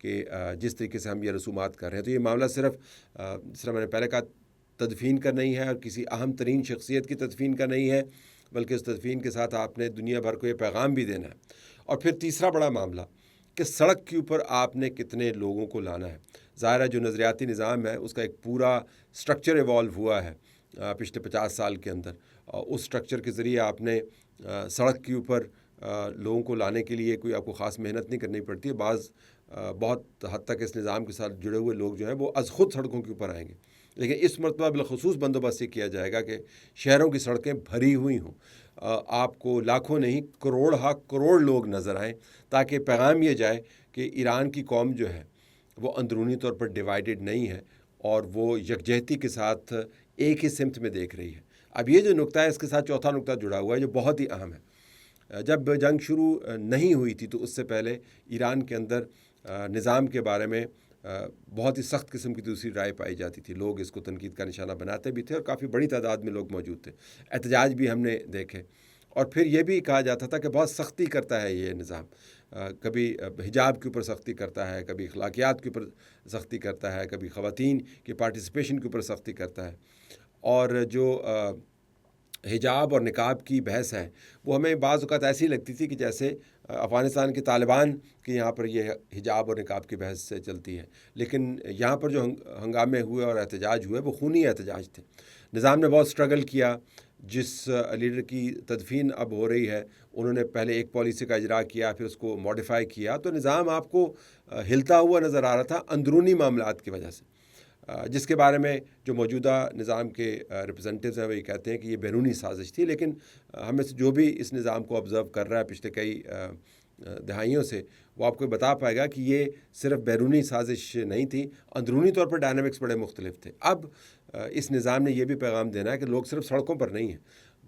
کہ جس طریقے سے ہم یہ رسومات کر رہے ہیں. تو یہ معاملہ صرف جس طرح میں نے پہلے کہا تدفین کا نہیں ہے اور کسی اہم ترین شخصیت کی تدفین کا نہیں ہے، بلکہ اس تدفین کے ساتھ آپ نے دنیا بھر کو یہ پیغام بھی دینا ہے. اور پھر تیسرا بڑا معاملہ کہ سڑک کے اوپر آپ نے کتنے لوگوں کو لانا ہے. ظاہر ہے جو نظریاتی نظام ہے اس کا ایک پورا سٹرکچر ایوالو ہوا ہے پچھلے 50 سال کے اندر. اس سٹرکچر کے ذریعے آپ نے سڑک کے اوپر لوگوں کو لانے کے لیے کوئی آپ کو خاص محنت نہیں کرنی پڑتی ہے. بہت حد تک اس نظام کے ساتھ جڑے ہوئے لوگ جو ہیں وہ از خود سڑکوں کے اوپر آئیں گے. لیکن اس مرتبہ بالخصوص بندوبست یہ کیا جائے گا کہ شہروں کی سڑکیں بھری ہوئی ہوں، آپ کو لاکھوں نہیں کروڑ لوگ نظر آئیں، تاکہ پیغام یہ جائے کہ ایران کی قوم جو ہے وہ اندرونی طور پر ڈیوائیڈڈ نہیں ہے اور وہ یکجہتی کے ساتھ ایک ہی سمت میں دیکھ رہی ہے. اب یہ جو نقطہ ہے اس کے ساتھ چوتھا نقطہ جڑا ہوا ہے جو بہت ہی اہم ہے. جب جنگ شروع نہیں ہوئی تھی تو اس سے پہلے ایران کے اندر نظام کے بارے میں بہت ہی سخت قسم کی دوسری رائے پائی جاتی تھی. لوگ اس کو تنقید کا نشانہ بناتے بھی تھے اور کافی بڑی تعداد میں لوگ موجود تھے. احتجاج بھی ہم نے دیکھے اور پھر یہ بھی کہا جاتا تھا کہ بہت سختی کرتا ہے یہ نظام. کبھی حجاب کے اوپر سختی کرتا ہے، کبھی اخلاقیات کے اوپر سختی کرتا ہے، کبھی خواتین کی پارٹیسپیشن کے اوپر سختی کرتا ہے. اور جو حجاب اور نقاب کی بحث ہے وہ ہمیں بعض اوقات ایسی لگتی تھی کہ جیسے افغانستان کے طالبان کے یہاں پر یہ حجاب اور نقاب کی بحث سے چلتی ہے. لیکن یہاں پر جو ہنگامے ہوئے اور احتجاج ہوئے وہ خونی احتجاج تھے. نظام نے بہت سٹرگل کیا. جس لیڈر کی تدفین اب ہو رہی ہے انہوں نے پہلے ایک پالیسی کا اجرا کیا، پھر اس کو ماڈیفائی کیا. تو نظام آپ کو ہلتا ہوا نظر آ رہا تھا اندرونی معاملات کی وجہ سے، جس کے بارے میں جو موجودہ نظام کے ریپرزنٹیوز ہیں وہ یہ کہتے ہیں کہ یہ بیرونی سازش تھی. لیکن ہمیں سے جو بھی اس نظام کو آبزرو کر رہا ہے پچھلے کئی دہائیوں سے، وہ آپ کو بتا پائے گا کہ یہ صرف بیرونی سازش نہیں تھی، اندرونی طور پر ڈائنامکس بڑے مختلف تھے. اب اس نظام نے یہ بھی پیغام دینا ہے کہ لوگ صرف سڑکوں پر نہیں ہیں،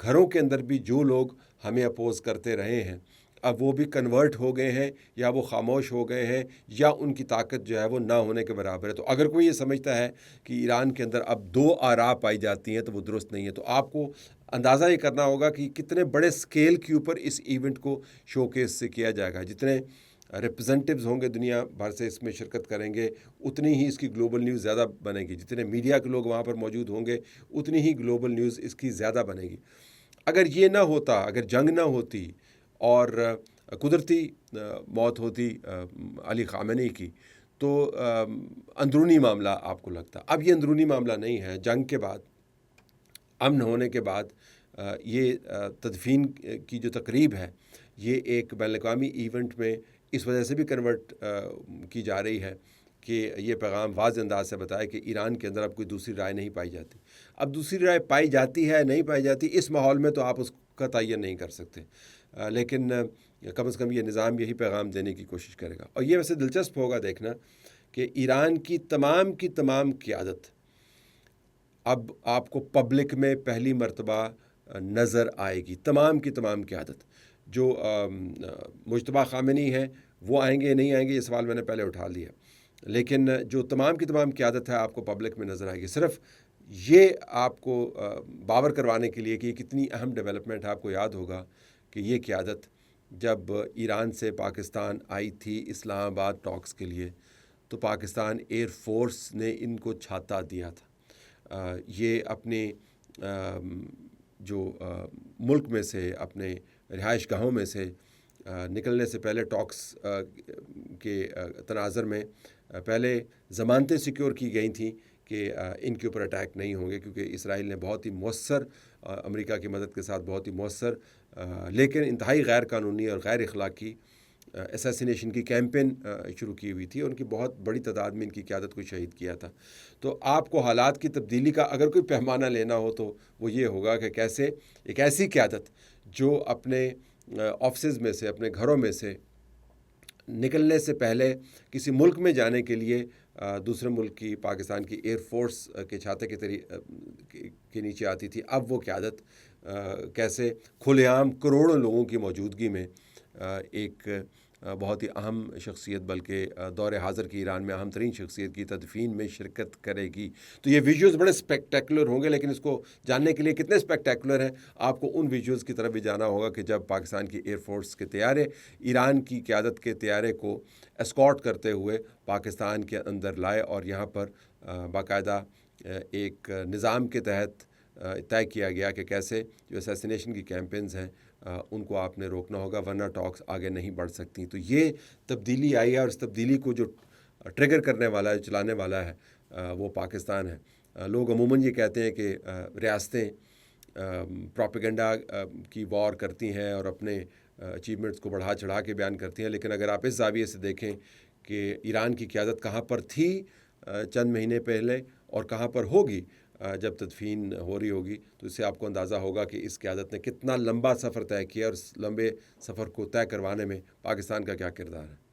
گھروں کے اندر بھی جو لوگ ہمیں اپوز کرتے رہے ہیں اب وہ بھی کنورٹ ہو گئے ہیں یا وہ خاموش ہو گئے ہیں یا ان کی طاقت جو ہے وہ نہ ہونے کے برابر ہے. تو اگر کوئی یہ سمجھتا ہے کہ ایران کے اندر اب دو آراء پائی جاتی ہیں تو وہ درست نہیں ہے. تو آپ کو اندازہ یہ کرنا ہوگا کہ کتنے بڑے سکیل کے اوپر اس ایونٹ کو شو کیس سے کیا جائے گا. جتنے ریپرزنٹیوز ہوں گے دنیا بھر سے اس میں شرکت کریں گے اتنی ہی اس کی گلوبل نیوز زیادہ بنے گی. جتنے میڈیا کے لوگ وہاں پر موجود ہوں گے اتنی ہی گلوبل نیوز اس کی زیادہ بنے گی. اگر یہ نہ ہوتا، اگر جنگ نہ ہوتی اور قدرتی موت ہوتی علی خامنئی کی، تو اندرونی معاملہ آپ کو لگتا. اب یہ اندرونی معاملہ نہیں ہے. جنگ کے بعد، امن ہونے کے بعد یہ تدفین کی جو تقریب ہے یہ ایک بین الاقوامی ایونٹ میں اس وجہ سے بھی کنورٹ کی جا رہی ہے کہ یہ پیغام واضح انداز سے بتائے کہ ایران کے اندر اب کوئی دوسری رائے نہیں پائی جاتی. اب دوسری رائے پائی جاتی ہے نہیں پائی جاتی اس ماحول میں تو آپ اس کا تعین نہیں کر سکتے، لیکن کم از کم یہ نظام یہی پیغام دینے کی کوشش کرے گا. اور یہ ویسے دلچسپ ہوگا دیکھنا کہ ایران کی تمام قیادت اب آپ کو پبلک میں پہلی مرتبہ نظر آئے گی. تمام قیادت جو مجتبیٰ خامنئی ہیں وہ آئیں گے نہیں آئیں گے یہ سوال میں نے پہلے اٹھا لیا، لیکن جو تمام قیادت ہے آپ کو پبلک میں نظر آئے گی. صرف یہ آپ کو باور کروانے کے لیے کہ یہ کتنی اہم ڈیولپمنٹ ہے. آپ کو یاد ہوگا کہ یہ قیادت جب ایران سے پاکستان آئی تھی اسلام آباد ٹاکس کے لیے تو پاکستان ایئر فورس نے ان کو چھاتا دیا تھا. یہ اپنے جو ملک میں سے اپنے رہائش گاہوں میں سے نکلنے سے پہلے ٹاکس کے تناظر میں پہلے ضمانتیں سیکیور کی گئی تھیں کہ ان کے اوپر اٹیک نہیں ہوں گے، کیونکہ اسرائیل نے بہت ہی مؤثر امریکہ کی مدد کے ساتھ بہت ہی مؤثر لیکن انتہائی غیر قانونی اور غیر اخلاقی اسیسینیشن کی کیمپین شروع کی ہوئی تھی. ان کی بہت بڑی تعداد میں ان کی قیادت کو شہید کیا تھا. تو آپ کو حالات کی تبدیلی کا اگر کوئی پیمانہ لینا ہو تو وہ یہ ہوگا کہ کیسے ایک ایسی قیادت جو اپنے آفسز میں سے اپنے گھروں میں سے نکلنے سے پہلے کسی ملک میں جانے کے لیے دوسرے ملک کی پاکستان کی ایئر فورس کے چھاتے کے نیچے آتی تھی، اب وہ قیادت کیسے کھلے عام کروڑوں لوگوں کی موجودگی میں ایک بہت ہی اہم شخصیت بلکہ دور حاضر کی ایران میں اہم ترین شخصیت کی تدفین میں شرکت کرے گی۔ تو یہ ویڈیوز بڑے اسپیکٹیکولر ہوں گے، لیکن اس کو جاننے کے لیے کتنے اسپیکٹیکولر ہیں آپ کو ان ویڈیوز کی طرف بھی جانا ہوگا کہ جب پاکستان کی ایئر فورس کے طیارے ایران کی قیادت کے طیارے کو اسکارٹ کرتے ہوئے پاکستان کے اندر لائے اور یہاں پر باقاعدہ ایک نظام کے تحت طے کیا گیا کہ کیسے جو اسیسینیشن کی کیمپینز ہیں ان کو آپ نے روکنا ہوگا، ورنہ ٹاکس آگے نہیں بڑھ سکتی۔ تو یہ تبدیلی آئی ہے اور اس تبدیلی کو جو ٹریگر کرنے والا ہے، چلانے والا ہے، وہ پاکستان ہے۔ لوگ عموماً یہ کہتے ہیں کہ ریاستیں پروپیگنڈا کی وار کرتی ہیں اور اپنے اچیومنٹس کو بڑھا چڑھا کے بیان کرتی ہیں، لیکن اگر آپ اس زاویے سے دیکھیں کہ ایران کی قیادت کہاں پر تھی چند مہینے پہلے اور کہاں پر ہوگی جب تدفین ہو رہی ہوگی، تو اس سے آپ کو اندازہ ہوگا کہ اس قیادت نے کتنا لمبا سفر طے کیا اور اس لمبے سفر کو طے کروانے میں پاکستان کا کیا کردار ہے۔